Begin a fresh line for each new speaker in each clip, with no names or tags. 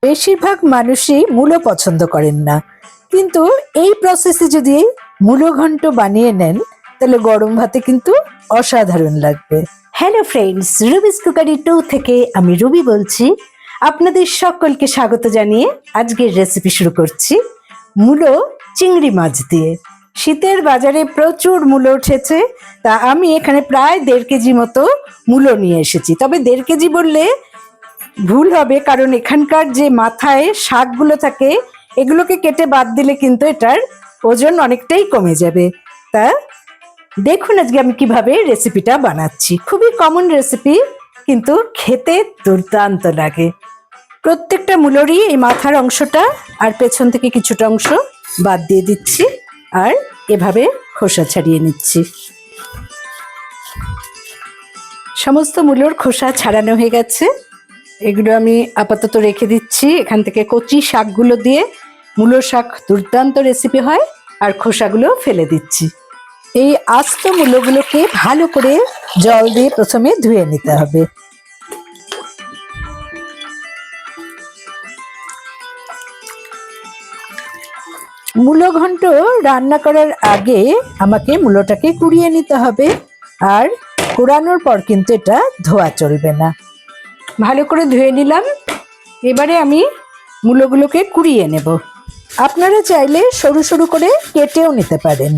বেশিরভাগ মানুষই মূলো পছন্দ করেন না, কিন্তু এই প্রসেসে যদি মূলো ঘন্ট বানিয়ে নেন তাহলে গরম ভাতে কিন্তু অসাধারণ লাগবে। হ্যালো ফ্রেন্ডস, রুবিস কুকারি 2 থেকে আমি রুবি বলছি। আপনাদের সকলকে স্বাগত জানিয়ে আজকের রেসিপি শুরু করছি মূলো চিংড়ি মাছ দিয়ে। শীতের বাজারে প্রচুর মূলো উঠেছে, তা আমি এখানে প্রায় 1.5 কেজি মতো মূলো নিয়ে এসেছি। তবে 1.5 কেজি বললে ভুল হবে, কারণ এখানকার যে মাথায় শাকগুলো থাকে এগুলোকে কেটে বাদ দিলে কিন্তু এটার ওজন অনেকটাই কমে যাবে। তা দেখুন আজকে আমি কিভাবে রেসিপিটা বানাচ্ছি। খুবই কমন রেসিপি, কিন্তু খেতে দুর্দান্ত লাগে। প্রত্যেকটা মূলোরই এই মাথার অংশটা আর পেছন থেকে কিছুটা অংশ বাদ দিয়ে দিচ্ছি, আর এভাবে খোসা ছাড়িয়ে নিচ্ছি। সমস্ত মূলোর খোসা ছাড়ানো হয়ে গেছে, এগুলো আমি আপাতত রেখে দিচ্ছি। এখান থেকে কচি শাকগুলো দিয়ে মূলো শাক দুর্দান্ত রেসিপি হয়, আর খোসাগুলো ফেলে দিচ্ছি। এই আস্ত মূলোগুলোকে ভালো করে জল দিয়ে প্রথমে ধুয়ে নিতে হবে। মূলো ঘন্ট রান্না করার আগে আমাকে মূলোটাকে কুড়িয়ে নিতে হবে, আর কুড়ানোর পর কিন্তু এটা ধোয়া চলবে না। ভালো করে ধুয়ে নিলাম, এবারে আমি মূলোগুলোকে কুড়িয়ে নেব। আপনারা চাইলে সরু সরু করে কেটেও নিতে পারেন।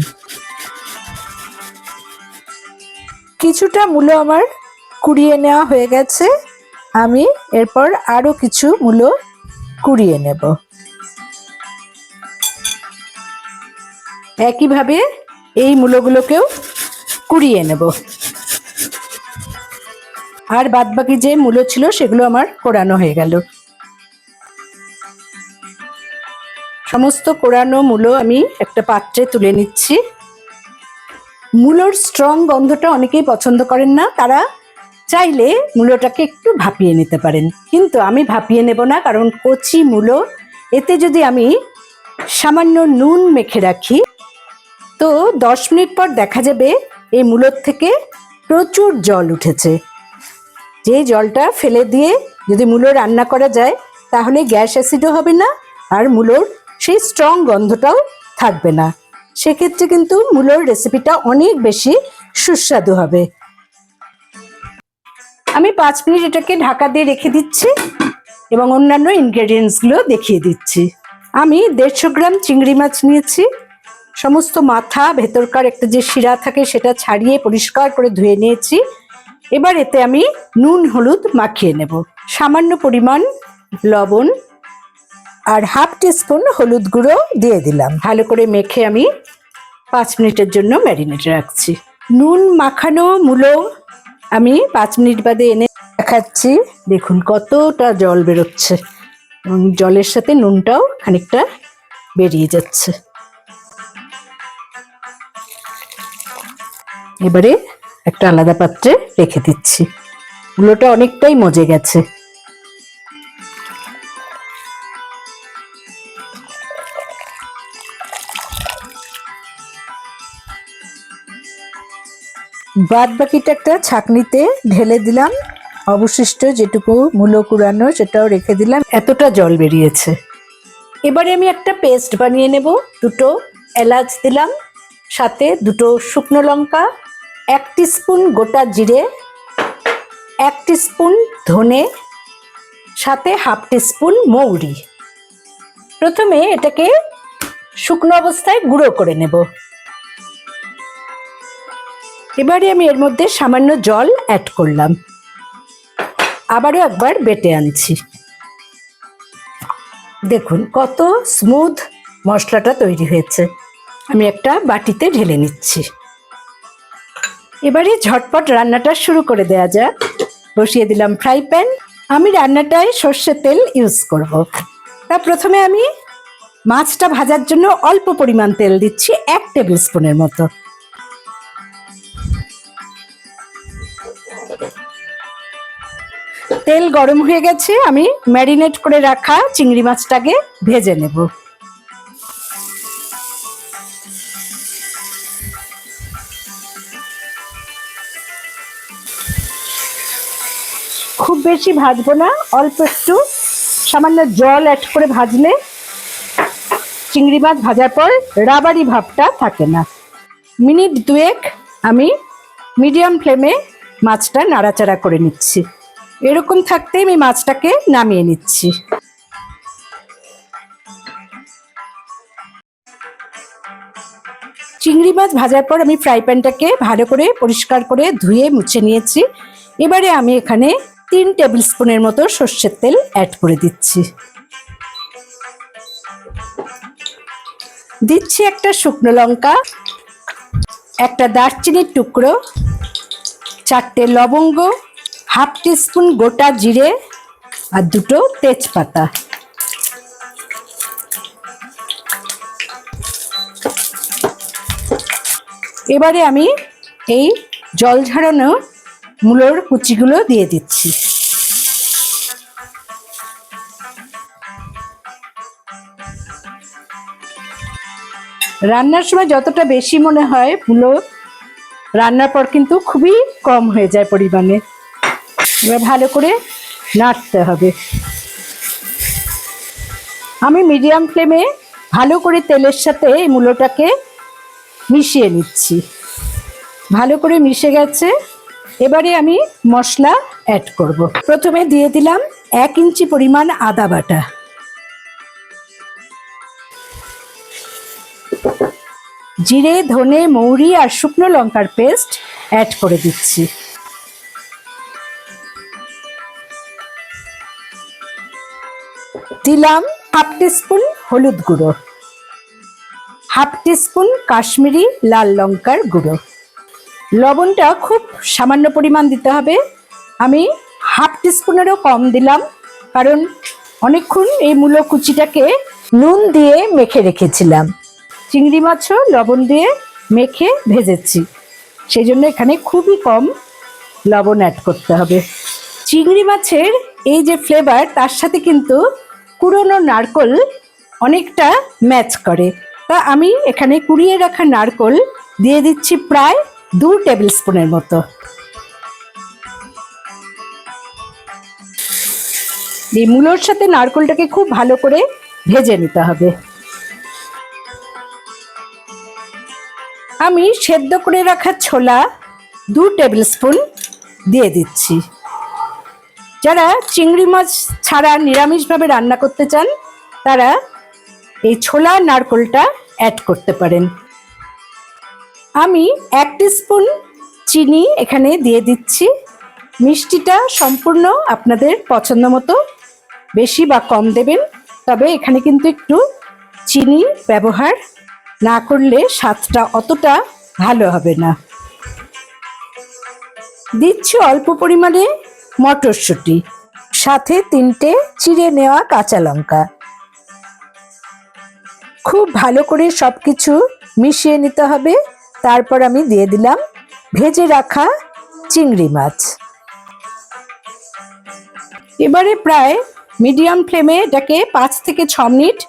কিছুটা মূলো আমার কুড়িয়ে নেওয়া হয়ে গেছে, আমি এরপর আরো কিছু মূলো কুড়িয়ে নেব। একইভাবে এই মূলোগুলোকেও কুড়িয়ে নেব, আর বাদবাকি যে মূলো ছিল সেগুলো আমার কোড়ানো হয়ে গেল। সমস্ত কোড়ানো মূলো আমি একটা পাত্রে তুলে নিচ্ছি। মূলোর স্ট্রং গন্ধটা অনেকেই পছন্দ করেন না, তারা চাইলে মূলোটাকে একটু ভাপিয়ে নিতে পারেন, কিন্তু আমি ভাপিয়ে নেব না, কারণ কচি মূলো। এতে যদি আমি সামান্য নুন মেখে রাখি তো 10 মিনিট পর দেখা যাবে এই মূলোর থেকে প্রচুর জল উঠেছে। যে জলটা ফেলে দিয়ে যদি মূলো রান্না করা যায় তাহলে গ্যাস অ্যাসিডও হবে না, আর মূলোর সেই স্ট্রং গন্ধটাও থাকবে না। সেক্ষেত্রে কিন্তু মূলোর রেসিপিটা অনেক বেশি সুস্বাদু হবে। আমি 5 মিনিট এটাকে ঢাকা দিয়ে রেখে দিচ্ছি এবং অন্যান্য ইনগ্রেডিয়েন্টসগুলো দেখিয়ে দিচ্ছি। আমি 150 গ্রাম চিংড়ি মাছ নিয়েছি। সমস্ত মাথা, ভেতরকার একটা যে শিরা থাকে সেটা ছাড়িয়ে পরিষ্কার করে ধুয়ে নিয়েছি। এবার এতে আমি নুন হলুদ মাখিয়ে নেব। সামান্য পরিমাণ লবণ আর হাফ টিস্পুন হলুদ গুঁড়ো দিয়ে দিলাম। ভালো করে মেখে আমি 5 মিনিটের জন্য ম্যারিনেটে রাখছি। নুন মাখানো মূলো আমি 5 মিনিট বাদে এনে দেখাচ্ছি। দেখুন কতটা জল বেরোচ্ছে, এবং জলের সাথে নুনটাও খানিকটা বেরিয়ে যাচ্ছে। এবারে একটা আলাদা পাত্রে রেখে দিচ্ছি। মূলোটা অনেকটাই মজে গেছে। বাদ বাকিটা একটা ছাঁকনিতে ঢেলে দিলাম। অবশিষ্ট যেটুকু মূলো কুড়ানো সেটাও রেখে দিলাম। এতটা জল বেরিয়েছে। এবারে আমি একটা পেস্ট বানিয়ে নেব। 2টো এলাচ দিলাম, সাথে 2টো শুকনো লঙ্কা, 1 টিস্পুন গোটা জিরে, 1 টিস্পুন ধনে, সাথে হাফ টিস্পুন মৌরি। প্রথমে এটাকে শুকনো অবস্থায় গুঁড়ো করে নেব। এবারে আমি এর মধ্যে সামান্য জল অ্যাড করলাম, আবারও একবার বেটে আনছি। দেখুন কত স্মুথ মশলাটা তৈরি হয়েছে। আমি একটা বাটিতে ঢেলে নিচ্ছি। এবারে ঝটপট রান্নাটা শুরু করে দেওয়া যাক। বসিয়ে দিলাম ফ্রাই প্যান। আমি রান্নাটায় সর্ষের তেল ইউজ করব। তা প্রথমে আমি মাছটা ভাজার জন্য অল্প পরিমাণ তেল দিচ্ছি, 1 টেবিল স্পুনের মতো। তেল গরম হয়ে গেছে, আমি ম্যারিনেট করে রাখা চিংড়ি মাছটাকে ভেজে নেব। খুব বেশি ভাজবো না, অল্প একটু সামান্য জল অ্যাড করে ভাজলে চিংড়ি মাছ ভাজার পর রাবারি ভাবটা থাকে না। মিনিট দুয়েক আমি মিডিয়াম ফ্লেমে মাছটা নাড়াচাড়া করে নিচ্ছি। এরকম থাকতে আমি মাছটাকে নামিয়ে নিচ্ছি। চিংড়ি মাছ ভাজার পর আমি ফ্রাই প্যানটাকে ভালো করে পরিষ্কার করে ধুয়ে মুছে নিয়েছি। এবারে আমি এখানে 3 টেবিল স্পুনের মতো সর্ষের তেল অ্যাড করে দিচ্ছি। দিচ্ছি একটা শুকনো লঙ্কা, একটা দারচিনির টুকরো, 4টে লবঙ্গ, হাফ টিস্পুন গোটা জিরে আর 2টো তেজপাতা। এবারে আমি এই জল ঝরানো মূলোর কুচিগুলো দিয়ে দিচ্ছি। রান্নার সময় যতটা বেশি মনে হয় মূলো, রান্নার পর কিন্তু খুবই কম হয়ে যায় পরিমাণে। এবার ভালো করে নাড়তে হবে। আমি মিডিয়াম ফ্লেমে ভালো করে তেলের সাথে এই মূলোটাকে মিশিয়ে নিচ্ছি। ভালো করে মিশে গেছে। এবারে আমি মশলা অ্যাড করব। প্রথমে দিয়ে দিলাম 1 ইঞ্চি পরিমাণ আদা বাটা, জিরে, ধনে, মৌরি আর শুকনো লঙ্কার পেস্ট অ্যাড করে দিচ্ছি। দিলাম হাফ টিস্পুন হলুদ গুঁড়ো, হাফ টিস্পুন কাশ্মীরি লাল লঙ্কার গুঁড়ো। লবণটা খুব সামান্য পরিমাণ দিতে হবে। আমি হাফ টিস্পুনেরও কম দিলাম, কারণ অনেকক্ষণ এই মূলো কুচিটাকে নুন দিয়ে মেখে রেখেছিলাম। চিংড়ি মাছও লবণ দিয়ে মেখে ভেজেছি, সেই জন্য এখানে খুবই কম লবণ অ্যাড করতে হবে। চিংড়ি মাছের এই যে ফ্লেভার, তার সাথে কিন্তু কুড়োনো নারকোল অনেকটা ম্যাচ করে। তা আমি এখানে কুড়িয়ে রাখা নারকোল দিয়ে দিচ্ছি প্রায় 2 টেবিল স্পুনের মতো। এই মূলোর সাথে নারকোলটাকে খুব ভালো করে ভেজে নিতে হবে। আমি সেদ্ধ করে রাখা ছোলা 2 টেবিল স্পুন দিয়ে দিচ্ছি। যারা চিংড়ি মাছ ছাড়া নিরামিষভাবে রান্না করতে চান তারা এই ছোলা নারকোলটা অ্যাড করতে পারেন। আমি 1 টিস্পুন চিনি এখানে দিয়ে দিচ্ছি। মিষ্টিটা সম্পূর্ণ আপনাদের পছন্দ মতো বেশি বা কম দেবেন, তবে এখানে কিন্তু একটু চিনি ব্যবহার না করলে স্বাদটা অতটা ভালো হবে না। দিচ্ছি অল্প পরিমাণে মটরশুঁটি, সাথে 3টে চিড়ে নেওয়া কাঁচা লঙ্কা। খুব ভালো করে সবকিছু মিশিয়ে নিতে হবে। তারপর আমি দিয়ে দিলাম ভেজে রাখা চিংড়ি মাছ। এবারে প্রায় মিডিয়াম ফ্লেমে এটাকে 5 থেকে 6 মিনিট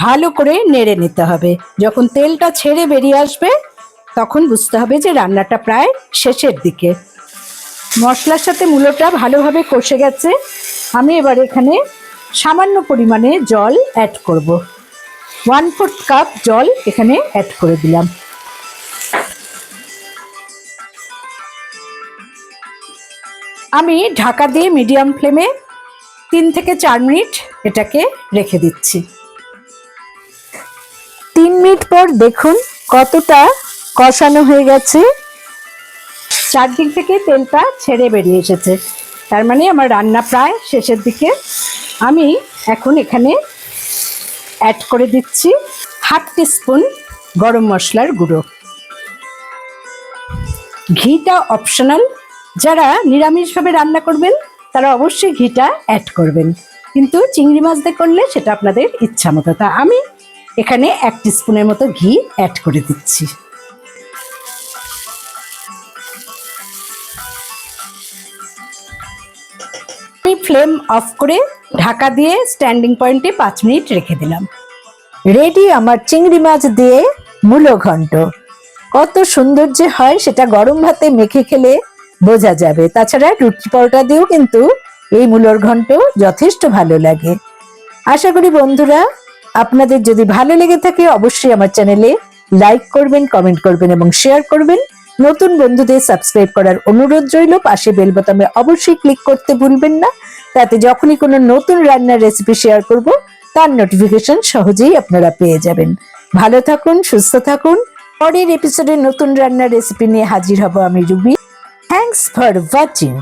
ভালো করে নেড়ে নিতে হবে। যখন তেলটা ছেড়ে বেরিয়ে আসবে তখন বুঝতে হবে যে রান্নাটা প্রায় শেষের দিকে। মশলার সাথে মূলোটা ভালোভাবে কষে গেছে। আমি এবার এখানে সামান্য পরিমাণে জল অ্যাড করব। 1/4 কাপ জল এখানে অ্যাড করে দিলাম। আমি ঢাকা দিয়ে মিডিয়াম ফ্লেমে 3 থেকে 4 মিনিট এটাকে রেখে দিচ্ছি। 3 মিনিট পর দেখুন কতটা কষানো হয়ে গেছে। চারদিক থেকে তেলটা ছেড়ে বেরিয়ে এসেছে, তার মানে আমার রান্না প্রায় শেষের দিকে। আমি এখন এখানে অ্যাড করে দিচ্ছি হাফ টিস্পুন গরম মশলার গুঁড়ো। ঘিটা অপশনাল, যারা নিরামিষভাবে রান্না করবেন তারা অবশ্যই ঘিটা অ্যাড করবেন, কিন্তু চিংড়ি মাছ দিয়ে করলে সেটা আপনাদের ইচ্ছা মতো। তা আমি এখানে 1 টিস্পুনের মতো ঘি অ্যাড করে দিচ্ছি। ফ্লেম অফ করে ঢাকা দিয়ে স্ট্যান্ডিং পয়েন্টে 5 মিনিট রেখে দিলাম। রেডি আমার চিংড়ি মাছ দিয়ে মূলো ঘন্ট। কত সুন্দর যে হয় সেটা গরম ভাতে মেখে খেলে বোঝা যাবে। তাছাড়া রুটি পরোটা দিয়েও কিন্তু এই মূলোর ঘন্ট যথেষ্ট ভালো লাগে। আশা করি বন্ধুরা আপনাদের যদি ভালো লেগে থাকে অবশ্যই আমার চ্যানেলে লাইক করবেন, কমেন্ট করবেন এবং শেয়ার করবেন। নতুন বন্ধুদের সাবস্ক্রাইব করার অনুরোধ রইল। পাশে বেল বোতামে অবশ্যই ক্লিক করতে ভুলবেন না, তাতে যখনই কোনো নতুন রান্নার রেসিপি শেয়ার করব তার নোটিফিকেশন সহজেই আপনারা পেয়ে যাবেন। ভালো থাকুন, সুস্থ থাকুন। পরের এপিসোডে নতুন রান্নার রেসিপি নিয়ে হাজির হব আমি রুবি। Thanks for watching.